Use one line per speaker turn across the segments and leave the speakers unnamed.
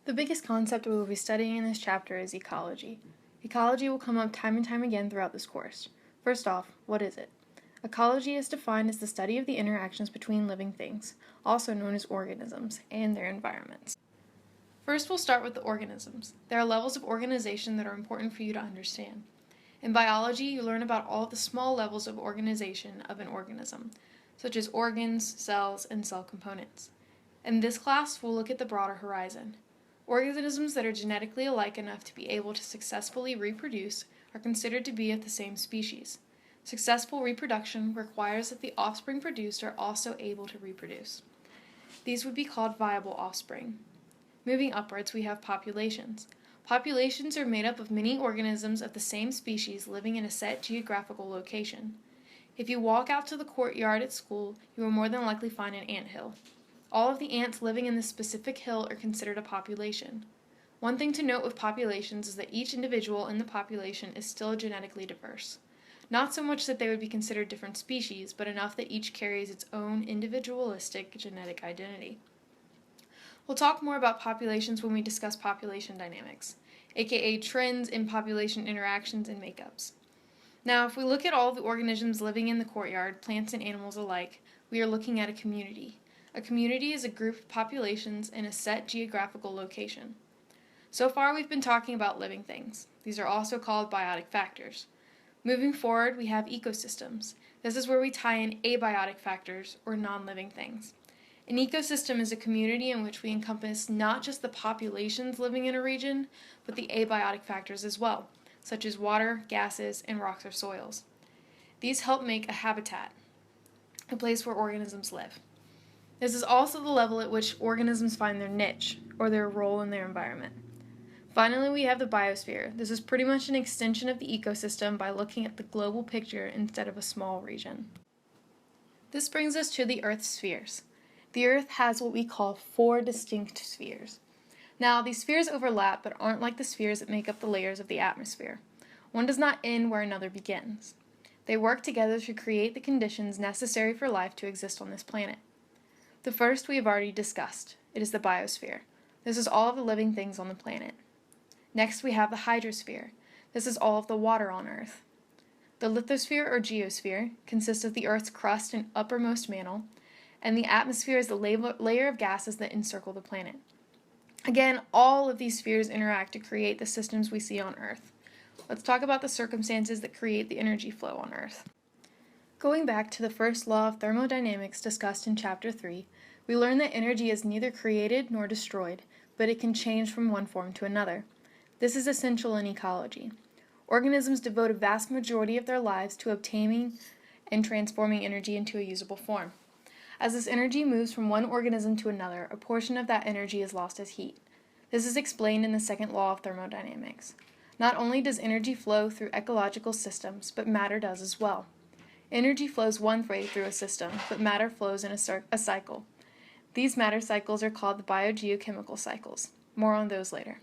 The biggest concept we will be studying in this chapter is ecology. Ecology will come up time and time again throughout this course. First off, what is it? Ecology is defined as the study of the interactions between living things, also known as organisms, and their environments. First, we'll start with the organisms. There are levels of organization that are important for you to understand. In biology, you learn about all of the small levels of organization of an organism, such as organs, cells, and cell components. In this class, we'll look at the broader horizon. Organisms that are genetically alike enough to be able to successfully reproduce are considered to be of the same species. Successful reproduction requires that the offspring produced are also able to reproduce. These would be called viable offspring. Moving upwards, we have populations. Populations are made up of many organisms of the same species living in a set geographical location. If you walk out to the courtyard at school, you will more than likely find an anthill. All of the ants living in this specific hill are considered a population. One thing to note with populations is that each individual in the population is still genetically diverse. Not so much that they would be considered different species, but enough that each carries its own individualistic genetic identity. We'll talk more about populations when we discuss population dynamics, aka trends in population interactions and makeups. Now, if we look at all of the organisms living in the courtyard, plants and animals alike, we are looking at a community. A community is a group of populations in a set geographical location. So far, we've been talking about living things. These are also called biotic factors. Moving forward, we have ecosystems. This is where we tie in abiotic factors, or non-living things. An ecosystem is a community in which we encompass not just the populations living in a region, but the abiotic factors as well, such as water, gases, and rocks or soils. These help make a habitat, a place where organisms live. This is also the level at which organisms find their niche, or their role in their environment. Finally, we have the biosphere. This is pretty much an extension of the ecosystem by looking at the global picture instead of a small region. This brings us to the Earth's spheres. The Earth has what we call 4 distinct spheres. Now, these spheres overlap but aren't like the spheres that make up the layers of the atmosphere. One does not end where another begins. They work together to create the conditions necessary for life to exist on this planet. The first we have already discussed. It is the biosphere. This is all of the living things on the planet. Next we have the hydrosphere. This is all of the water on Earth. The lithosphere or geosphere consists of the Earth's crust and uppermost mantle, and the atmosphere is the layer of gases that encircle the planet. Again, all of these spheres interact to create the systems we see on Earth. Let's talk about the circumstances that create the energy flow on Earth. Going back to the first law of thermodynamics discussed in Chapter 3, we learn that energy is neither created nor destroyed, but it can change from one form to another. This is essential in ecology. Organisms devote a vast majority of their lives to obtaining and transforming energy into a usable form. As this energy moves from one organism to another, a portion of that energy is lost as heat. This is explained in the second law of thermodynamics. Not only does energy flow through ecological systems, but matter does as well. Energy flows one way through a system, but matter flows in a cycle. These matter cycles are called the biogeochemical cycles. More on those later.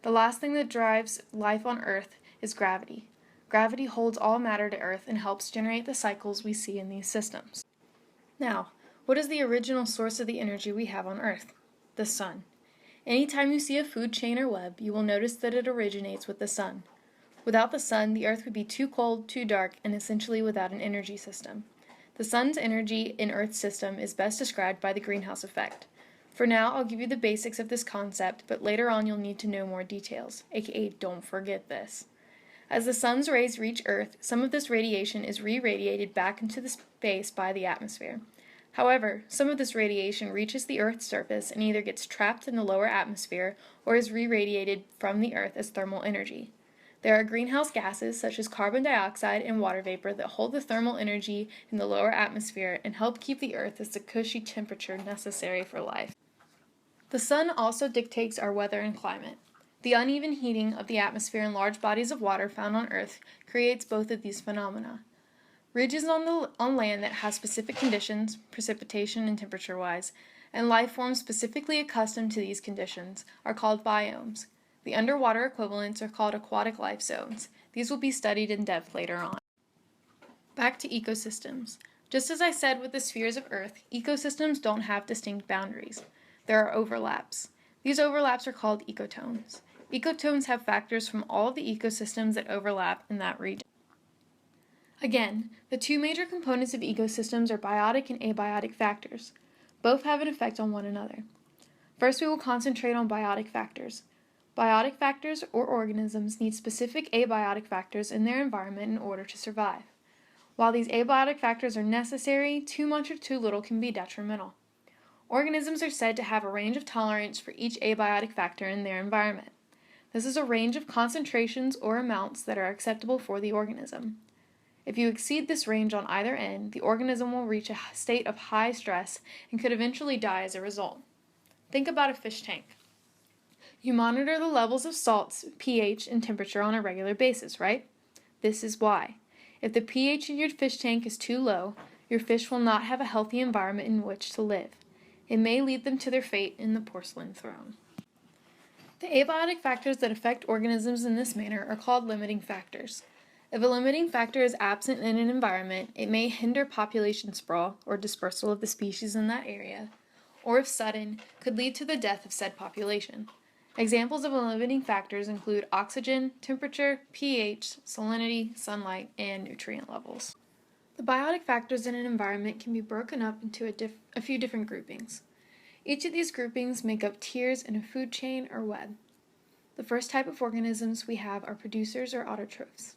The last thing that drives life on Earth is gravity. Gravity holds all matter to Earth and helps generate the cycles we see in these systems. Now, what is the original source of the energy we have on Earth? The sun. Anytime you see a food chain or web, you will notice that it originates with the sun. Without the sun, the Earth would be too cold, too dark, and essentially without an energy system. The sun's energy in Earth's system is best described by the greenhouse effect. For now, I'll give you the basics of this concept, but later on you'll need to know more details, aka don't forget this. As the sun's rays reach Earth, some of this radiation is re-radiated back into the space by the atmosphere. However, some of this radiation reaches the Earth's surface and either gets trapped in the lower atmosphere or is re-radiated from the Earth as thermal energy. There are greenhouse gases such as carbon dioxide and water vapor that hold the thermal energy in the lower atmosphere and help keep the Earth at the cushy temperature necessary for life. The sun also dictates our weather and climate. The uneven heating of the atmosphere and large bodies of water found on Earth creates both of these phenomena. Regions on land that have specific conditions, precipitation and temperature-wise, and life forms specifically accustomed to these conditions are called biomes. The underwater equivalents are called aquatic life zones. These will be studied in depth later on. Back to ecosystems. Just as I said with the spheres of Earth, ecosystems don't have distinct boundaries. There are overlaps. These overlaps are called ecotones. Ecotones have factors from all of the ecosystems that overlap in that region. Again, the two major components of ecosystems are biotic and abiotic factors. Both have an effect on one another. First, we will concentrate on biotic factors. Biotic factors, or organisms, need specific abiotic factors in their environment in order to survive. While these abiotic factors are necessary, too much or too little can be detrimental. Organisms are said to have a range of tolerance for each abiotic factor in their environment. This is a range of concentrations or amounts that are acceptable for the organism. If you exceed this range on either end, the organism will reach a state of high stress and could eventually die as a result. Think about a fish tank. You monitor the levels of salts, pH, and temperature on a regular basis, right? This is why. If the pH in your fish tank is too low, your fish will not have a healthy environment in which to live. It may lead them to their fate in the porcelain throne. The abiotic factors that affect organisms in this manner are called limiting factors. If a limiting factor is absent in an environment, it may hinder population sprawl, or dispersal of the species in that area, or if sudden, could lead to the death of said population. Examples of limiting factors include oxygen, temperature, pH, salinity, sunlight, and nutrient levels. The biotic factors in an environment can be broken up into a few different groupings. Each of these groupings make up tiers in a food chain or web. The first type of organisms we have are producers or autotrophs.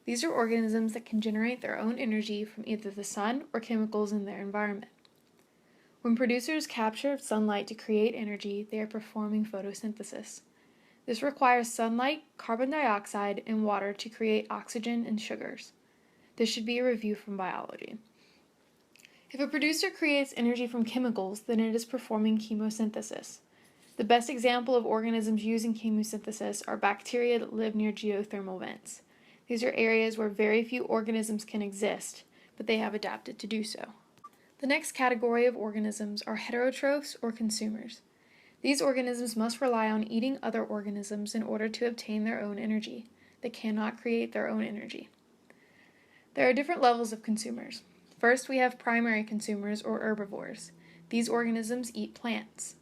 These are organisms that can generate their own energy from either the sun or chemicals in their environment. When producers capture sunlight to create energy, they are performing photosynthesis. This requires sunlight, carbon dioxide, and water to create oxygen and sugars. This should be a review from biology. If a producer creates energy from chemicals, then it is performing chemosynthesis. The best example of organisms using chemosynthesis are bacteria that live near geothermal vents. These are areas where very few organisms can exist, but they have adapted to do so. The next category of organisms are heterotrophs or consumers. These organisms must rely on eating other organisms in order to obtain their own energy. They cannot create their own energy. There are different levels of consumers. First, we have primary consumers or herbivores. These organisms eat plants.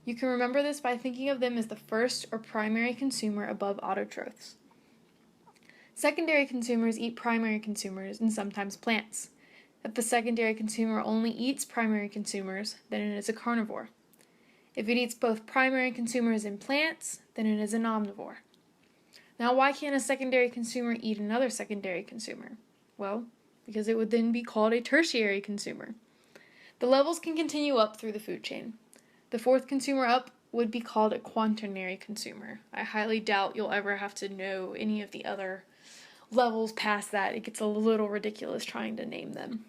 You can remember this by thinking of them as the first or primary consumer above autotrophs. Secondary consumers eat primary consumers and sometimes plants. If the secondary consumer only eats primary consumers, then it is a carnivore. If it eats both primary consumers and plants, then it is an omnivore. Now, why can't a secondary consumer eat another secondary consumer? Well, because it would then be called a tertiary consumer. The levels can continue up through the food chain. The fourth consumer up would be called a quaternary consumer. I highly doubt you'll ever have to know any of the other levels past that. It gets a little ridiculous trying to name them.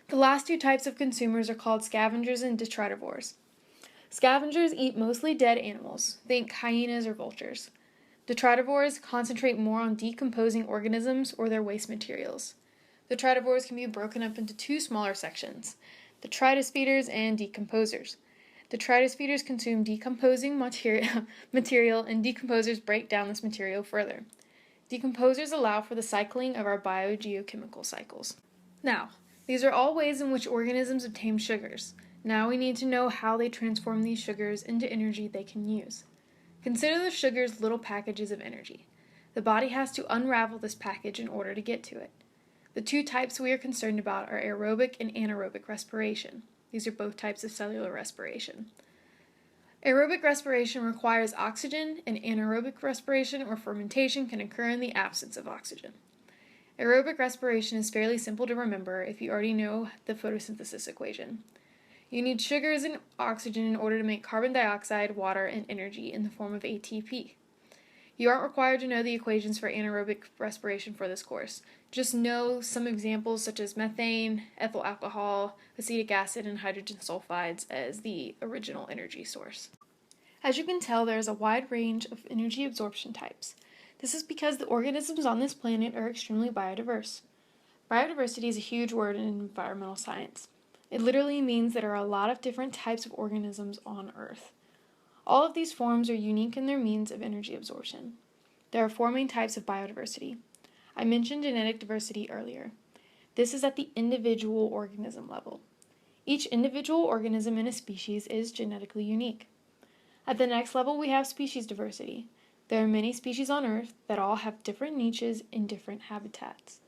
The last two types of consumers are called scavengers and detritivores. Scavengers eat mostly dead animals. Think hyenas or vultures. Detritivores concentrate more on decomposing organisms or their waste materials. Detritivores can be broken up into two smaller sections, detritus and decomposers. Detritus consume decomposing material, and decomposers break down this material further. Decomposers allow for the cycling of our biogeochemical cycles. Now, these are all ways in which organisms obtain sugars. Now we need to know how they transform these sugars into energy they can use. Consider the sugars little packages of energy. The body has to unravel this package in order to get to it. The two types we are concerned about are aerobic and anaerobic respiration. These are both types of cellular respiration. Aerobic respiration requires oxygen, and anaerobic respiration or fermentation can occur in the absence of oxygen. Aerobic respiration is fairly simple to remember if you already know the photosynthesis equation. You need sugars and oxygen in order to make carbon dioxide, water, and energy in the form of ATP. You aren't required to know the equations for anaerobic respiration for this course. Just know some examples such as methane, ethyl alcohol, acetic acid, and hydrogen sulfides as the original energy source. As you can tell, there is a wide range of energy absorption types. This is because the organisms on this planet are extremely biodiverse. Biodiversity is a huge word in environmental science. It literally means there are a lot of different types of organisms on Earth. All of these forms are unique in their means of energy absorption. There are four main types of biodiversity. I mentioned genetic diversity earlier. This is at the individual organism level. Each individual organism in a species is genetically unique. At the next level, we have species diversity. There are many species on Earth that all have different niches in different habitats.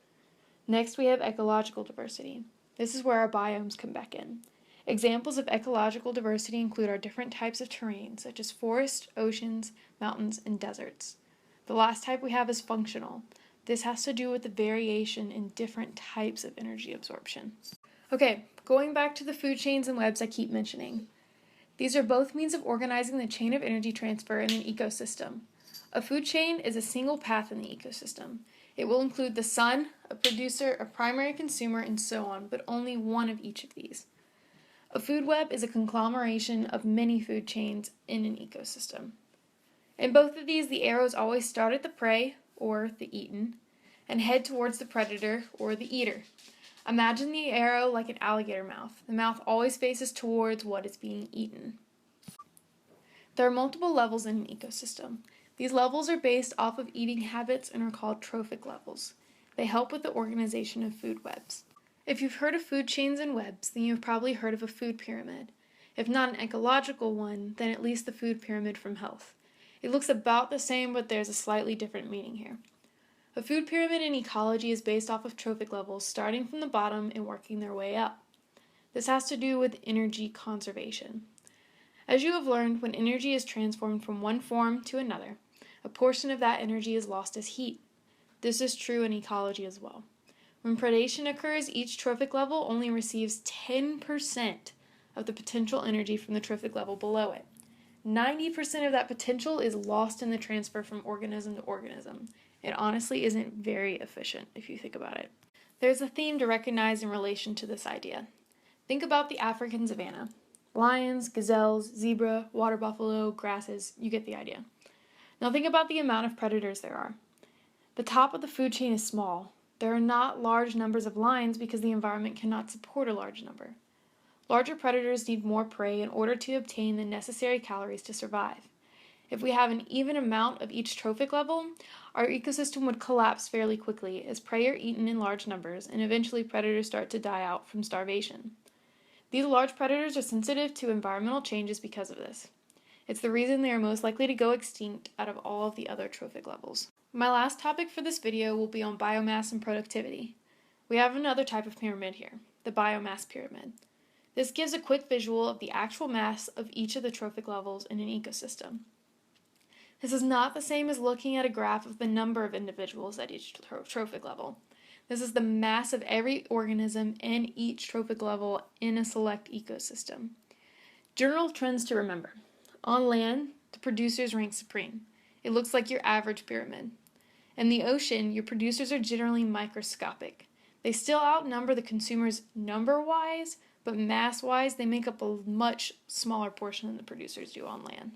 Next, we have ecological diversity. This is where our biomes come back in. Examples of ecological diversity include our different types of terrain, such as forests, oceans, mountains, and deserts. The last type we have is functional. This has to do with the variation in different types of energy absorption. Okay, going back to the food chains and webs I keep mentioning. These are both means of organizing the chain of energy transfer in an ecosystem. A food chain is a single path in the ecosystem. It will include the sun, a producer, a primary consumer, and so on, but only one of each of these. A food web is a conglomeration of many food chains in an ecosystem. In both of these, the arrows always start at the prey, or the eaten, and head towards the predator, or the eater. Imagine the arrow like an alligator mouth. The mouth always faces towards what is being eaten. There are multiple levels in an ecosystem. These levels are based off of eating habits and are called trophic levels. They help with the organization of food webs. If you've heard of food chains and webs, then you've probably heard of a food pyramid. If not an ecological one, then at least the food pyramid from health. It looks about the same, but there's a slightly different meaning here. A food pyramid in ecology is based off of trophic levels, starting from the bottom and working their way up. This has to do with energy conservation. As you have learned, when energy is transformed from one form to another, a portion of that energy is lost as heat. This is true in ecology as well. When predation occurs, each trophic level only receives 10% of the potential energy from the trophic level below it. 90% of that potential is lost in the transfer from organism to organism. It honestly isn't very efficient if you think about it. There's a theme to recognize in relation to this idea. Think about the African savanna. Lions, gazelles, zebra, water buffalo, grasses, you get the idea. Now think about the amount of predators there are. The top of the food chain is small. There are not large numbers of lions because the environment cannot support a large number. Larger predators need more prey in order to obtain the necessary calories to survive. If we have an even amount of each trophic level, our ecosystem would collapse fairly quickly as prey are eaten in large numbers and eventually predators start to die out from starvation. These large predators are sensitive to environmental changes because of this. It's the reason they are most likely to go extinct out of all of the other trophic levels. My last topic for this video will be on biomass and productivity. We have another type of pyramid here, the biomass pyramid. This gives a quick visual of the actual mass of each of the trophic levels in an ecosystem. This is not the same as looking at a graph of the number of individuals at each trophic level. This is the mass of every organism in each trophic level in a select ecosystem. General trends to remember. On land, the producers rank supreme. It looks like your average pyramid. In the ocean, your producers are generally microscopic. They still outnumber the consumers number-wise, but mass-wise, they make up a much smaller portion than the producers do on land.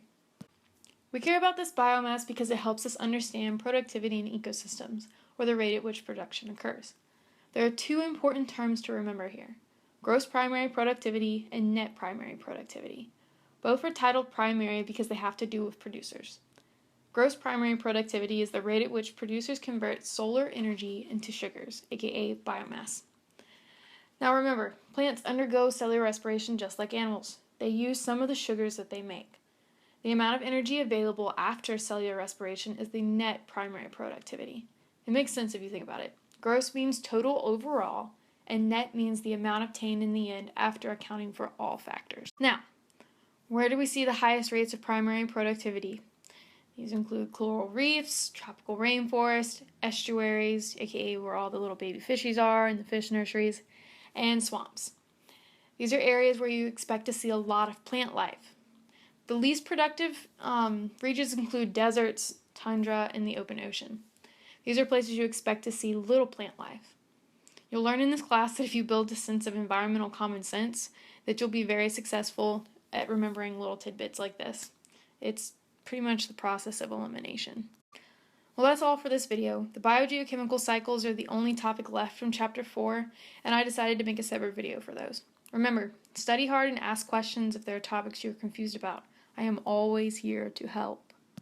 We care about this biomass because it helps us understand productivity in ecosystems, or the rate at which production occurs. There are two important terms to remember here: gross primary productivity and net primary productivity. Both are titled primary because they have to do with producers. Gross primary productivity is the rate at which producers convert solar energy into sugars, aka biomass. Now remember, plants undergo cellular respiration just like animals. They use some of the sugars that they make. The amount of energy available after cellular respiration is the net primary productivity. It makes sense if you think about it. Gross means total overall, and net means the amount obtained in the end after accounting for all factors. Now, where do we see the highest rates of primary productivity? These include coral reefs, tropical rainforests, estuaries, aka where all the little baby fishies are in the fish nurseries, and swamps. These are areas where you expect to see a lot of plant life. The least productive regions include deserts, tundra, and the open ocean. These are places you expect to see little plant life. You'll learn in this class that if you build a sense of environmental common sense, that you'll be very successful at remembering little tidbits like this. It's pretty much the process of elimination. Well, that's all for this video. The biogeochemical cycles are the only topic left from Chapter 4, and I decided to make a separate video for those. Remember, study hard and ask questions if there are topics you are confused about. I am always here to help.